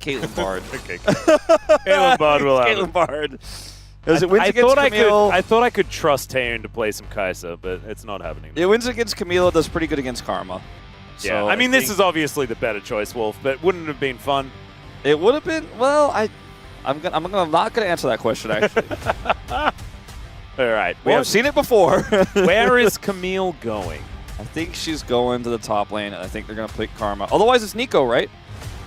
Caitlyn Bard. Okay. Caitlyn Bard will have Caitlyn it. Bard. I thought I could trust Taeyoon to play some Kai'Sa, but it's not happening. It wins against Camille, does pretty good against Karma. Yeah, So I mean, this is obviously the better choice, Wolf, but wouldn't it have been fun? It would have been. Well, I'm not gonna answer that question actually. All right. We have seen it before. Where is Camille going? I think she's going to the top lane, and I think they're gonna pick Karma. Otherwise, it's Nico, right?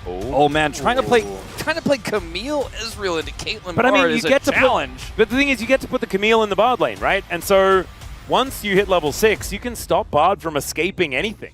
Oh man, trying to play Camille Israel into Caitlyn But I Bard mean, you is get a to challenge. But the thing is, you get to put the Camille in the Bard lane, right? And so once you hit level 6, you can stop Bard from escaping anything.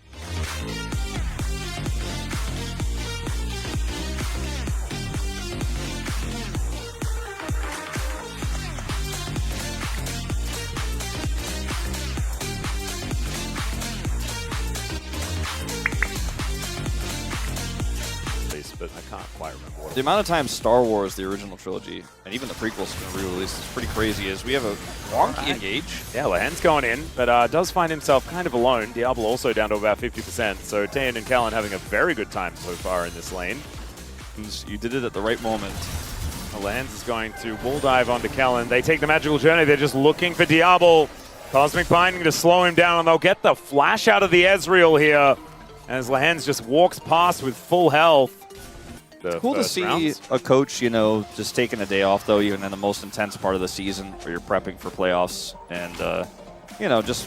But I can't quite remember what. The amount of times Star Wars, the original trilogy, and even the prequels have been re-released is pretty crazy. As we have a wonky engage. Yeah, Lahen's going in, but does find himself kind of alone. Diablo also down to about 50%. So Taeyoon and Callan having a very good time so far in this lane. You did it at the right moment. Lahen's is going to wall dive onto Callan. They take the magical journey. They're just looking for Diablo. Cosmic Binding to slow him down, and they'll get the flash out of the Ezreal here. As Lahen's just walks past with full health. Cool to see a coach, you know, just taking a day off, though, even in the most intense part of the season where you're prepping for playoffs. And, you know, just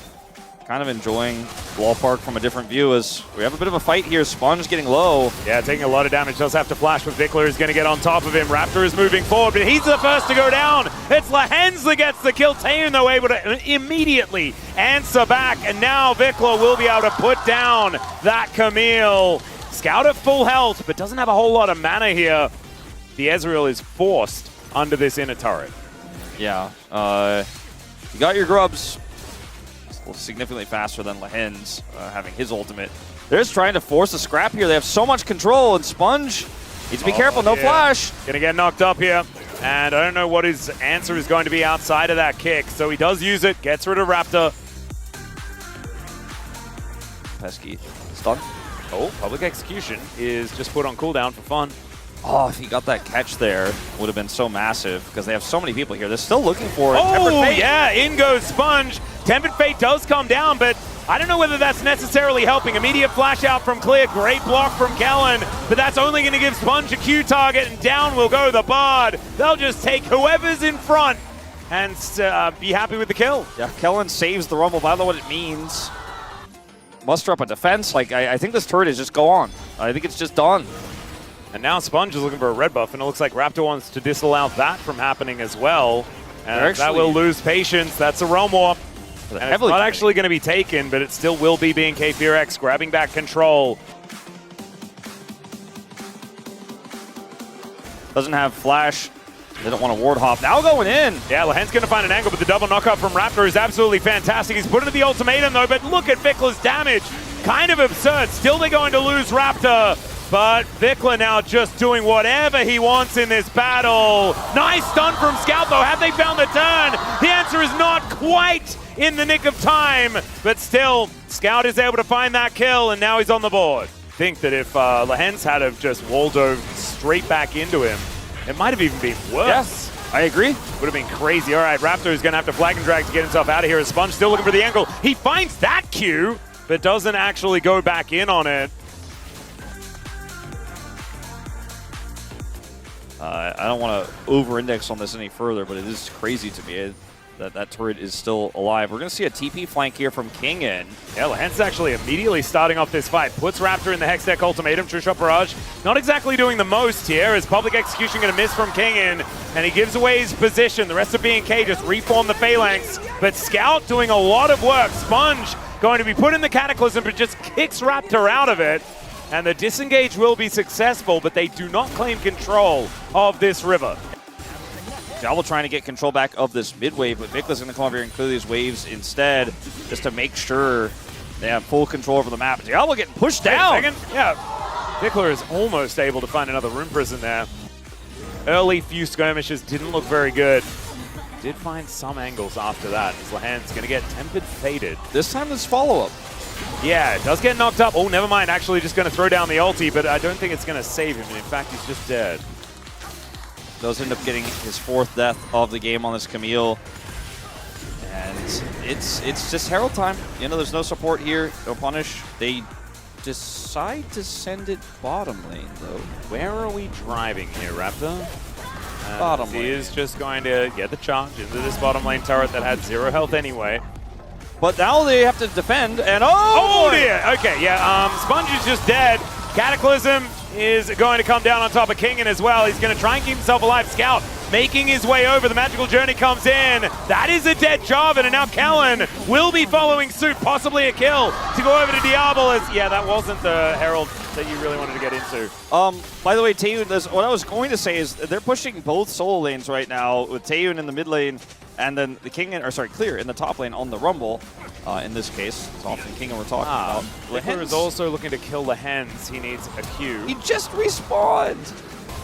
kind of enjoying Ballpark from a different view as we have a bit of a fight here. Sponge getting low. Yeah, taking a lot of damage. Does have to flash, but Vikler is going to get on top of him. Raptor is moving forward, but he's the first to go down. It's Lahen's that gets the kill. Taeyoon, though, able to immediately answer back. And now Vikler will be able to put down that Camille. Scout at full health, but doesn't have a whole lot of mana here. The Ezreal is forced under this inner turret. Yeah. You got your grubs. Significantly faster than Lahen's, having his ultimate. They're just trying to force a scrap here. They have so much control, and Sponge needs to be careful. No flash. Gonna get knocked up here, and I don't know what his answer is going to be outside of that kick. So he does use it, gets rid of Raptor. Pesky. Stun. Oh, Public Execution is just put on cooldown for fun. Oh, if he got that catch there, would have been so massive because they have so many people here. They're still looking for it. Oh, yeah, in goes Sponge. Tempered Fate does come down, but I don't know whether that's necessarily helping. Immediate flash out from Clear. Great block from Callan, but that's only going to give Sponge a Q target, and down will go the Bard. They'll just take whoever's in front and be happy with the kill. Yeah, Callan saves the Rumble. I don't know what it means. Muster up a defense. Like, I think this turret is just gone. I think it's just done. And now Sponge is looking for a red buff, and it looks like Raptor wants to disallow that from happening as well. And that will lose patience. That's a Realm Warp. And it's not actually going to be taken, but it still will be being KPRX grabbing back control. Doesn't have flash. They don't want to ward hop. Now going in. Yeah, Lahen's going to find an angle, but the double knockout from Raptor is absolutely fantastic. He's put into the ultimatum, though, but look at Vikler's damage. Kind of absurd. Still they're going to lose Raptor, but Vikler now just doing whatever he wants in this battle. Nice stun from Scout, though. Have they found the turn? The answer is not quite in the nick of time, but still, Scout is able to find that kill, and now he's on the board. I think that if Lahen's had have just wall dove straight back into him, it might have even been worse. Yes, I agree. Would have been crazy. All right, Raptor is going to have to flag and drag to get himself out of here. Sponge still looking for the angle. He finds that Q, but doesn't actually go back in on it. I don't want to over-index on this any further, but it is crazy to me that that turret is still alive. We're going to see a TP flank here from King in. Yeah, Lahen's actually immediately starting off this fight. Puts Raptor in the Hex Deck ultimatum. True Shot Barrage not exactly doing the most here, as Public Execution going to miss from King in, and he gives away his position. The rest of BNK just reform the Phalanx, but Scout doing a lot of work. Sponge going to be put in the Cataclysm, but just kicks Raptor out of it. And the disengage will be successful, but they do not claim control of this river. Diablo trying to get control back of this mid wave, but Vikler's going to come over here and clear these waves instead, just to make sure they have full control over the map. Diablo getting pushed down. Yeah, Vikler is almost able to find another Rune Prison there. Early few skirmishes didn't look very good. Did find some angles after that. As Lahen's going to get Tempered Fated. This time there's follow-up. Yeah, does get knocked up. Oh, never mind. Actually, just going to throw down the ulti, but I don't think it's going to save him. And in fact, he's just dead. Does end up getting his 4th death of the game on this Camille. And it's just Herald time. You know, there's no support here, no punish. They decide to send it bottom lane, though. Where are we driving here, Raptor? Bottom lane. He is just going to get the charge into this bottom lane turret that had 0 health anyway. But now they have to defend, and oh dear! Okay, yeah, Sponge is just dead. Cataclysm is going to come down on top of Kingen as well. He's going to try and keep himself alive. Scout making his way over. The magical journey comes in. That is a dead Jarvan, and now Kellen will be following suit, possibly a kill to go over to Diablo. As yeah, that wasn't the Herald that you really wanted to get into. By the way, Taeyoon, what I was going to say is they're pushing both solo lanes right now with Taeyoon in the mid lane and then the Clear in the top lane on the Rumble. In this case, it's often Kingen we're talking about. Clear is also looking to kill the Hens. He needs a Q. He just respawned.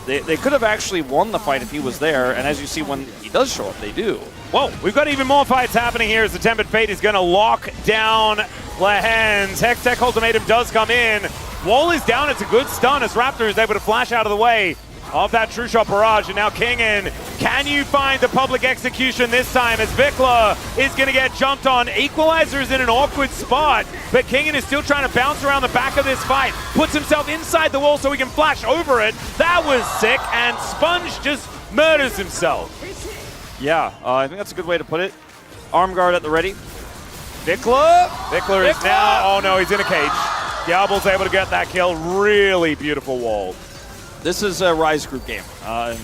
They could have actually won the fight if he was there, and as you see when he does show up, they do. Whoa, we've got even more fights happening here as the Tempered Fate is going to lock down Lehens. Hex Tech Ultimatum does come in. Wall is down, it's a good stun as Raptor is able to flash out of the way of that True Shot Barrage, and now Kingen, can you find the public execution this time as Vikla is going to get jumped on? Equalizer is in an awkward spot, but Kingen is still trying to bounce around the back of this fight, puts himself inside the wall so he can flash over it. That was sick, and Sponge just murders himself. Yeah, I think that's a good way to put it. Arm guard at the ready. Vikla is now, oh no, he's in a cage. Diablo's able to get that kill. Really beautiful wall. This is a Rise group game. All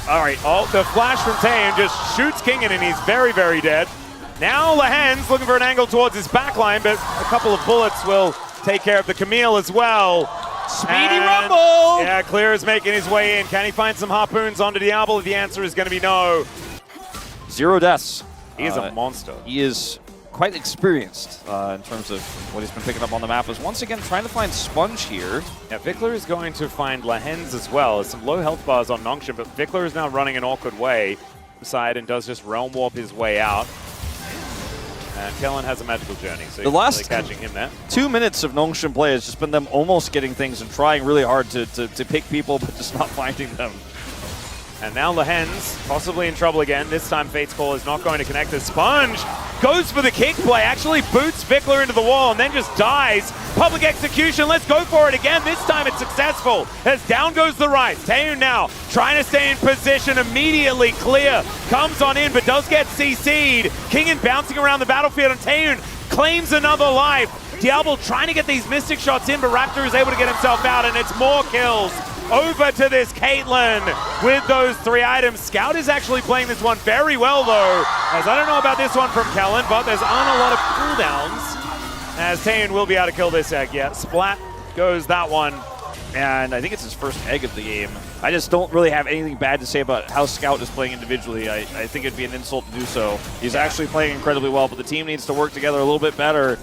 right, the flash from Taeyoon just shoots Kingen and he's very, very dead. Now Lehens looking for an angle towards his backline, but a couple of bullets will take care of the Camille as well. Speedy Rumble! Yeah, Clear is making his way in. Can he find some harpoons onto Diablo? The answer is going to be no. 0 deaths. He is a monster. He is quite experienced in terms of what he's been picking up on the map. Is once again trying to find Sponge here. Yeah, Vikla is going to find Lehens as well. There's some low health bars on Nongshim, but Vikla is now running an awkward way side and does just Realm Warp his way out. And Kellen has a magical journey, so the last really catching him there. 2 minutes of Nongshim play has just been them almost getting things and trying really hard to pick people, but just not finding them. And now Lehens possibly in trouble again. This time Fate's Call is not going to connect. The Sponge goes for the kick play, actually boots Vikla into the wall and then just dies. Public execution, let's go for it again. This time it's successful as down goes the right. Taeyoon now trying to stay in position, immediately Clear comes on in but does get CC'd. Kingen bouncing around the battlefield and Taeyoon claims another life. Diablo trying to get these Mystic shots in, but Raptor is able to get himself out and it's more kills. Over to this Caitlyn with those 3 items. Scout is actually playing this one very well though, as I don't know about this one from Kellen, but there's aren't a lot of cooldowns as Taeyoon will be able to kill this egg. Yeah, splat goes that one. And I think it's his first egg of the game. I just don't really have anything bad to say about how Scout is playing individually. I think it'd be an insult to do so. He's actually playing incredibly well, but the team needs to work together a little bit better.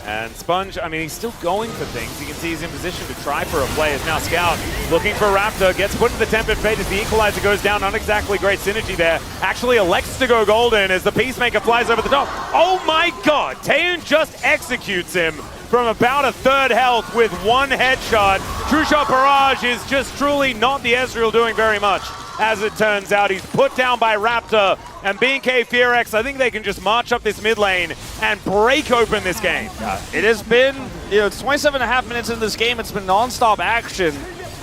And Sponge, I mean, he's still going for things. You can see he's in position to try for a play. As now Scout looking for Raptor, gets put into the Tempered Fate as the Equalizer goes down. Not exactly great synergy there. Actually elects to go golden as the Peacemaker flies over the top. Oh my god, Taeyoon just executes him from about a 3rd health with 1 headshot. True Shot Barrage is just truly not the Ezreal doing very much. As it turns out, he's put down by Raptor, and BNK FearX, I think they can just march up this mid lane and break open this game. It has been, it's 27.5 minutes in this game. It's been non-stop action.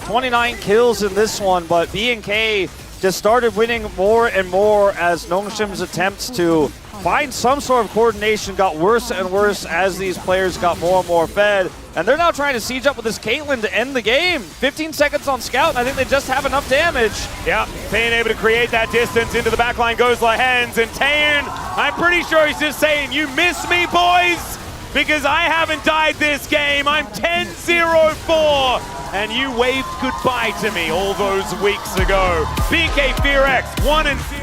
29 kills in this one, but BNK just started winning more and more as Nongshim's attempts to find some sort of coordination got worse and worse as these players got more and more fed. And they're now trying to siege up with this Caitlyn to end the game. 15 seconds on Scout, and I think they just have enough damage. Yeah, Taeyoon able to create that distance. Into the backline goes Lehens, and Taeyoon, I'm pretty sure he's just saying, you miss me, boys? Because I haven't died this game. I'm 10-0-4, and you waved goodbye to me all those weeks ago. BK FearX, 1-0.